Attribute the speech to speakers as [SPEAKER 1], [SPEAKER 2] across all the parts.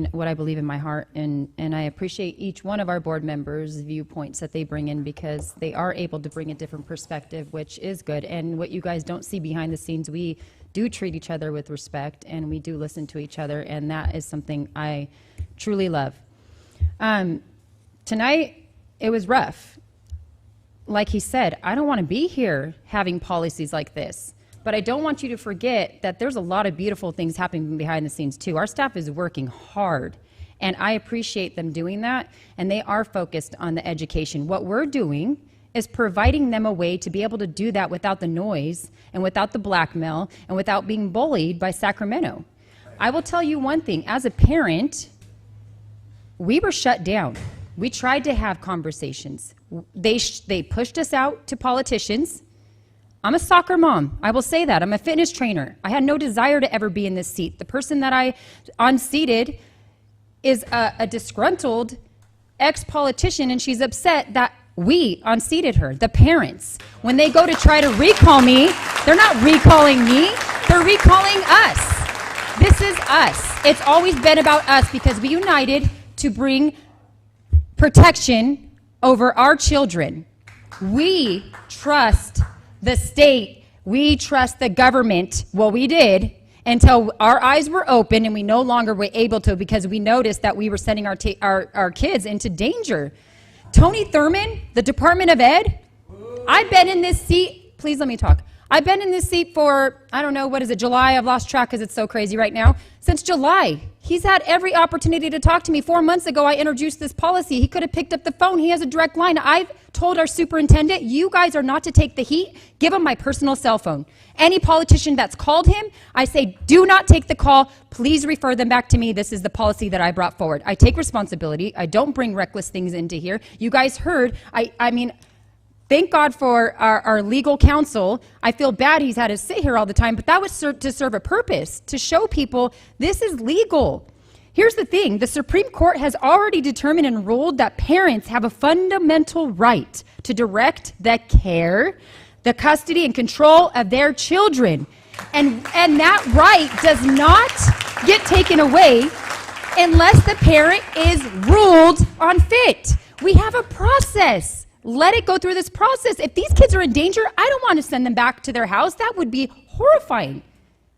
[SPEAKER 1] what I believe in my heart, and I appreciate each one of our board members' viewpoints that they bring in, because they are able to bring a different perspective, which is good. And what you guys don't see behind the scenes, we do treat each other with respect, and we do listen to each other, and that is something I truly love. Tonight, it was rough. Like he said, I don't want to be here having policies like this. But I don't want you to forget that there's a lot of beautiful things happening behind the scenes too. Our staff is working hard, and I appreciate them doing that, and they are focused on the education. What we're doing is providing them a way to be able to do that without the noise and without the blackmail and without being bullied by Sacramento. I will tell you one thing, as a parent, we were shut down. We tried to have conversations. They pushed us out to politicians. I'm a soccer mom. I will say that. I'm a fitness trainer. I had no desire to ever be in this seat. The person that I unseated is a disgruntled ex-politician, and she's upset that we unseated her, the parents. When they go to try to recall me, they're not recalling me, they're recalling us. This is us. It's always been about us, because we united to bring protection over our children. We trust the state, we trust the government. Well, we did until our eyes were open, and we no longer were able to, because we noticed that we were sending our kids into danger. Tony Thurmond, the Department of Ed, I've been in this seat, please let me talk. I've been in this seat for, I don't know, what is it, July? I've lost track because it's so crazy right now. Since July, he's had every opportunity to talk to me. 4 months ago, I introduced this policy. He could have picked up the phone. He has a direct line. I've told our superintendent, you guys are not to take the heat. Give him my personal cell phone. Any politician that's called him, I say, do not take the call. Please refer them back to me. This is the policy that I brought forward. I take responsibility. I don't bring reckless things into here. You guys heard, I mean, thank God for our legal counsel. I feel bad he's had to sit here all the time, but that was to serve a purpose, to show people this is legal. Here's the thing, the Supreme Court has already determined and ruled that parents have a fundamental right to direct the care, the custody, and control of their children. And that right does not get taken away unless the parent is ruled unfit. We have a process. Let it go through this process. If these kids are in danger, I don't want to send them back to their house. That would be horrifying.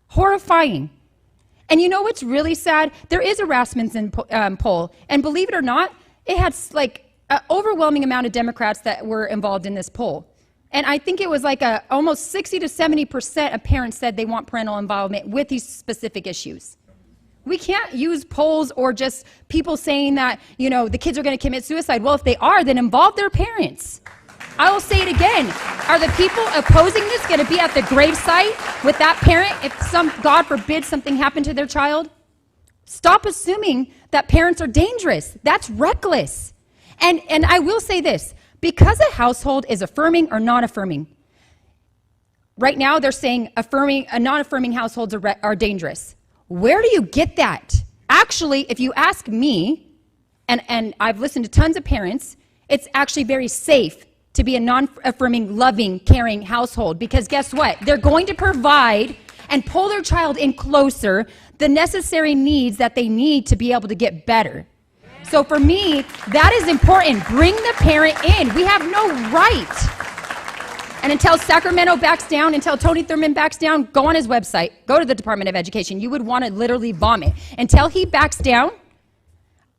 [SPEAKER 1] Horrifying. And you know what's really sad? There is a Rasmussen poll, and believe it or not, it had like an overwhelming amount of Democrats that were involved in this poll. And I think it was like almost 60 to 70% of parents said they want parental involvement with these specific issues. We can't use polls or just people saying that, you know, the kids are going to commit suicide. Well, if they are, then involve their parents. I will say it again. Are the people opposing this going to be at the gravesite with that parent if God forbid, something happened to their child? Stop assuming that parents are dangerous. That's reckless. And I will say this, because a household is affirming or non-affirming, right now they're saying non-affirming households are dangerous. Where do you get that? Actually, if you ask me, and I've listened to tons of parents, it's actually very safe to be a non-affirming, loving, caring household, because guess what? They're going to provide and pull their child in closer, the necessary needs that they need to be able to get better. So for me, that is important. Bring the parent in. We have no right. And until Sacramento backs down, until Tony Thurmond backs down, go on his website, go to the Department of Education. You would want to literally vomit. Until he backs down,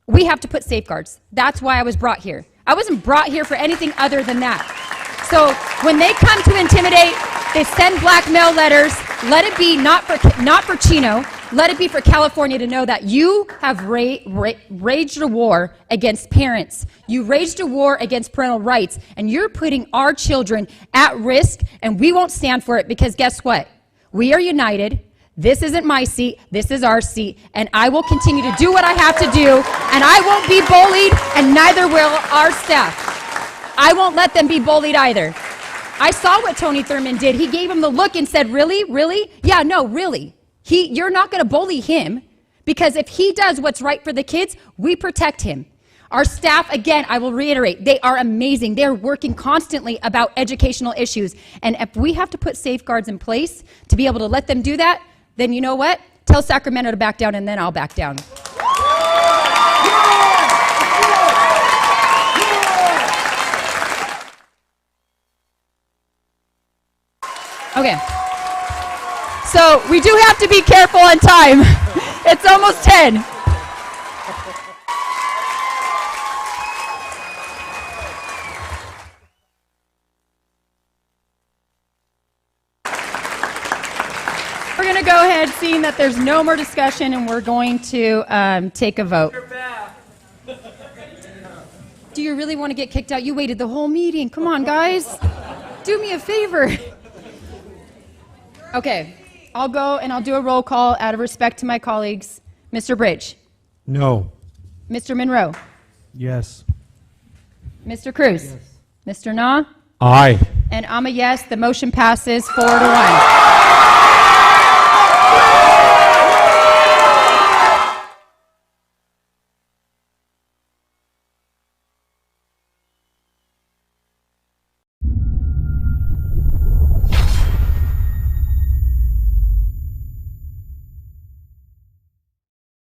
[SPEAKER 1] we have to put safeguards. That's why I was brought here. I wasn't brought here for anything other than that. So when they come to intimidate, they send blackmail letters. Let it be not for Chino. Let it be for California to know that you have waged a war against parents. You waged a war against parental rights, and you're putting our children at risk, and we won't stand for it, because guess what? We are united. This isn't my seat, this is our seat, and I will continue to do what I have to do, and I won't be bullied, and neither will our staff. I won't let them be bullied either. I saw what Tony Thurmond did. He gave him the look and said, really? Really? Yeah, no, really. You're not going to bully him, because if he does what's right for the kids, we protect him. Our staff, again, I will reiterate, they are amazing. They're working constantly about educational issues, and if we have to put safeguards in place to be able to let them do that, then you know what? Tell Sacramento to back down, and then I'll back down. Okay. So we do have to be careful on time. It's almost 10. We're going to go ahead, seeing that there's no more discussion, and we're going to take a vote. Do you really want to get kicked out? You waited the whole meeting. Come on, guys. Do me a favor. Okay, I'll go and I'll do a roll call out of respect to my colleagues. Mr. Bridge?
[SPEAKER 2] No.
[SPEAKER 1] Mr. Monroe?
[SPEAKER 2] Yes.
[SPEAKER 1] Mr. Cruz? Yes. Mr. Na?
[SPEAKER 2] Aye.
[SPEAKER 1] And I'm a yes. The motion passes 4-1.